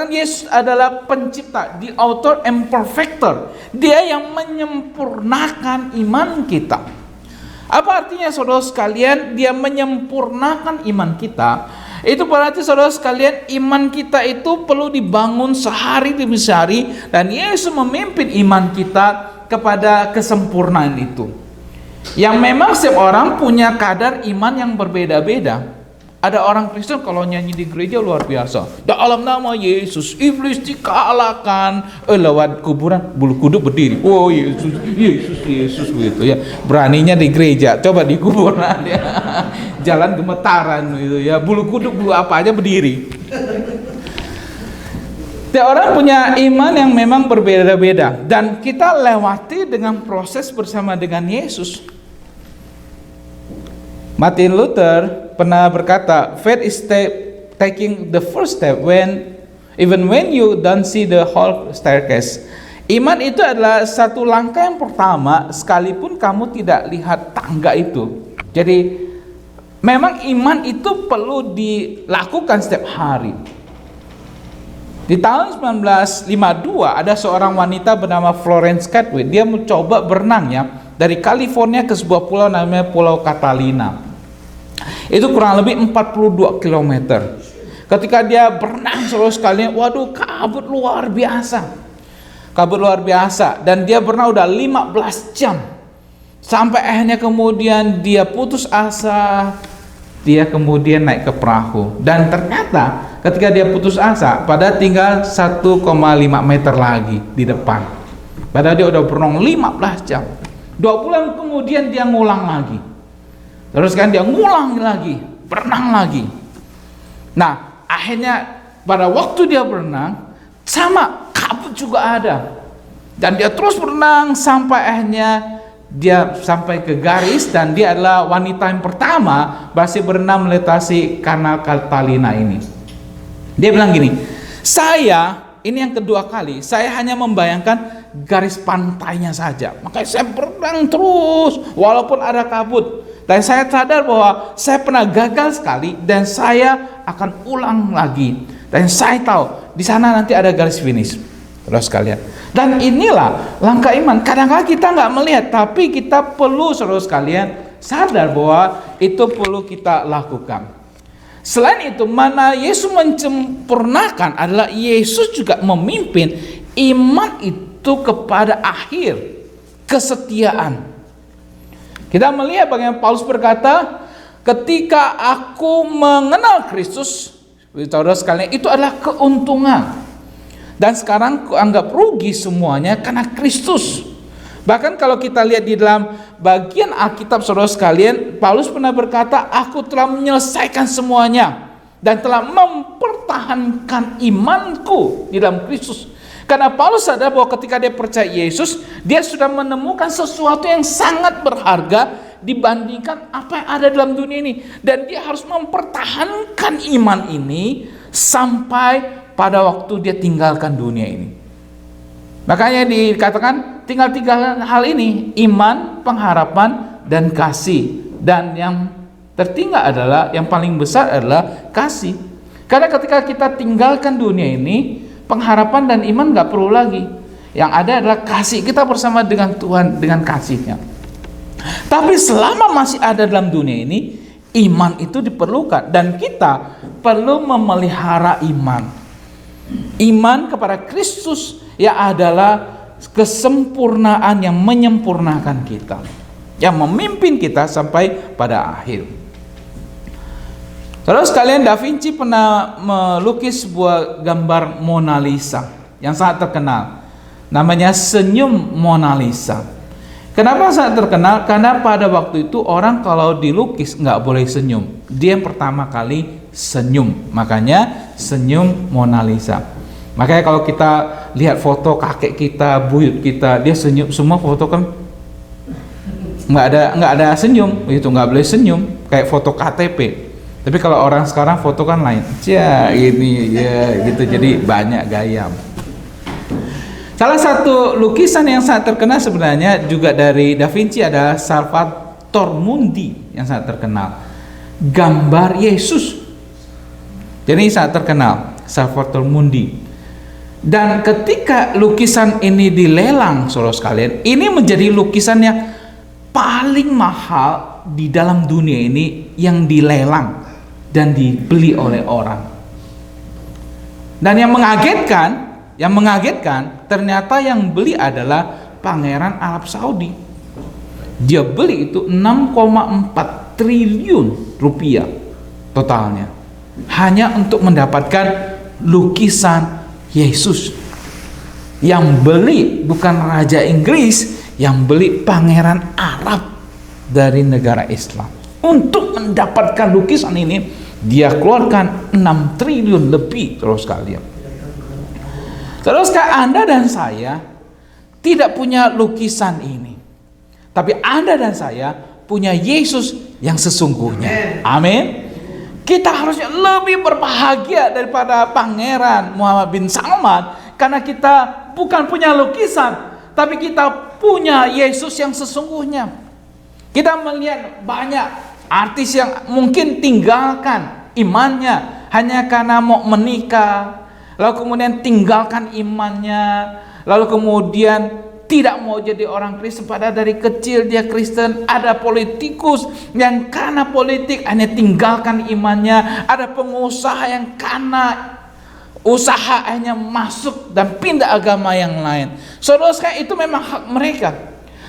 dikatakan Yesus adalah pencipta, the author and perfecter. Dia yang menyempurnakan iman kita. Apa artinya saudara sekalian? Dia menyempurnakan iman kita. Itu berarti saudara sekalian, iman kita itu perlu dibangun sehari demi sehari, dan Yesus memimpin iman kita kepada kesempurnaan itu. Yang memang setiap orang punya kadar iman yang berbeda-beda. Ada orang Kristen kalau nyanyi di gereja luar biasa. Dalam nama Yesus, iblis dikalahkan. Lewat kuburan, bulu kuduk berdiri. Oh Yesus, Yesus, Yesus begitu ya. Beraninya di gereja, coba di kuburan ya. Jalan gemetaran gitu ya. Bulu kuduk, bulu apa aja berdiri. Tiap orang punya iman yang memang berbeda-beda, dan kita lewati dengan proses bersama dengan Yesus. Martin Luther pernah berkata, faith is taking the first step even when you don't see the whole staircase. Iman itu adalah satu langkah yang pertama sekalipun kamu tidak lihat tangga itu. Jadi memang iman itu perlu dilakukan setiap hari. Di tahun 1952 ada seorang wanita bernama Florence Catway. Dia mencoba berenang ya, dari California ke sebuah pulau namanya Pulau Catalina. Itu kurang lebih 42 km. Ketika dia berenang saudara sekalian, waduh, kabut luar biasa. Kabut luar biasa, dan dia berenang udah 15 jam. Sampai akhirnya kemudian dia putus asa. Dia kemudian naik ke perahu, dan ternyata ketika dia putus asa, pada tinggal 1,5 meter lagi di depan. Padahal dia udah berenang 15 jam. 2 bulan kemudian dia ngulang lagi. Terus kan dia ngulang lagi, berenang lagi. Nah, akhirnya pada waktu dia berenang, sama kabut juga ada. Dan dia terus berenang sampai akhirnya dia sampai ke garis, dan dia adalah wanita yang pertama berhasil berenang melintasi kanal Catalina ini. Dia bilang gini, ini yang kedua kali, saya hanya membayangkan garis pantainya saja. Makanya saya berenang terus walaupun ada kabut. Dan saya sadar bahwa saya pernah gagal sekali, dan saya akan ulang lagi. Dan saya tahu di sana nanti ada garis finish, saudara sekalian. Dan inilah langkah iman. Kadang-kadang kita nggak melihat, tapi kita perlu saudara sekalian sadar bahwa itu perlu kita lakukan. Selain itu, mana Yesus menyempurnakan adalah Yesus juga memimpin iman itu kepada akhir kesetiaan. Kita melihat bagaimana Paulus berkata, ketika aku mengenal Kristus, saudara sekalian, itu adalah keuntungan. Dan sekarang kuanggap rugi semuanya karena Kristus. Bahkan kalau kita lihat di dalam bagian Alkitab saudara sekalian, Paulus pernah berkata, aku telah menyelesaikan semuanya dan telah mempertahankan imanku di dalam Kristus. Karena Paulus sadar bahwa ketika dia percaya Yesus, dia sudah menemukan sesuatu yang sangat berharga dibandingkan apa yang ada dalam dunia ini. Dan dia harus mempertahankan iman ini sampai pada waktu dia tinggalkan dunia ini. Makanya dikatakan tinggal 3 hal ini, iman, pengharapan, dan kasih. Dan yang tertinggal adalah, yang paling besar adalah kasih. Karena ketika kita tinggalkan dunia ini, pengharapan dan iman gak perlu lagi. Yang ada adalah kasih, kita bersama dengan Tuhan dengan kasihnya. Tapi selama masih ada dalam dunia ini, iman itu diperlukan, dan kita perlu memelihara iman. Iman kepada Kristus yang adalah kesempurnaan yang menyempurnakan kita, yang memimpin kita sampai pada akhir. Saudara sekalian, Da Vinci pernah melukis sebuah gambar Mona Lisa yang sangat terkenal. Namanya Senyum Mona Lisa. Kenapa sangat terkenal? Karena pada waktu itu orang kalau dilukis nggak boleh senyum. Dia yang pertama kali senyum. Makanya Senyum Mona Lisa. Makanya kalau kita lihat foto kakek kita, buyut kita, dia senyum. Semua foto kan nggak ada senyum. Itu nggak boleh senyum. Kayak foto KTP. Tapi kalau orang sekarang foto kan lain, ini ya gitu, jadi banyak gaya. Salah satu lukisan yang sangat terkenal sebenarnya juga dari Da Vinci adalah Salvator Mundi yang sangat terkenal, gambar Yesus. Jadi sangat terkenal Salvator Mundi. Dan ketika lukisan ini dilelang, saudara sekalian, ini menjadi lukisan yang paling mahal di dalam dunia ini yang dilelang dan dibeli oleh orang. Dan yang mengagetkan ternyata yang beli adalah Pangeran Arab Saudi. Dia beli itu 6,4 triliun rupiah totalnya, hanya untuk mendapatkan lukisan Yesus. Yang beli bukan Raja Inggris, yang beli Pangeran Arab dari negara Islam. Untuk mendapatkan lukisan ini, dia keluarkan 6 triliun lebih, terus sekalian. Terus Anda dan saya tidak punya lukisan ini, tapi Anda dan saya punya Yesus yang sesungguhnya. Amin. Kita harusnya lebih berbahagia daripada Pangeran Muhammad bin Salman, karena kita bukan punya lukisan, tapi kita punya Yesus yang sesungguhnya. Kita melihat banyak artis yang mungkin tinggalkan imannya hanya karena mau menikah, lalu kemudian tinggalkan imannya, lalu kemudian tidak mau jadi orang Kristen, padahal dari kecil dia Kristen. Ada politikus yang karena politik hanya tinggalkan imannya. Ada pengusaha yang karena usahanya masuk dan pindah agama yang lain. Saudara sekalian, itu memang hak mereka.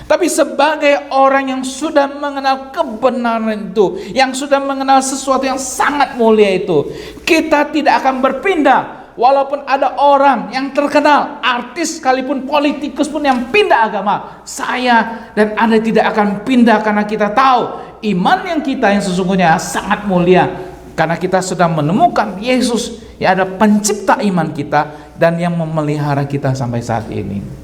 Tapi sebagai orang yang sudah mengenal kebenaran itu, yang sudah mengenal sesuatu yang sangat mulia itu, kita tidak akan berpindah. Walaupun ada orang yang terkenal, artis sekalipun, politikus pun yang pindah agama, saya dan Anda tidak akan pindah, karena kita tahu iman yang kita yang sesungguhnya sangat mulia, karena kita sudah menemukan Yesus yang ada pencipta iman kita dan yang memelihara kita sampai saat ini.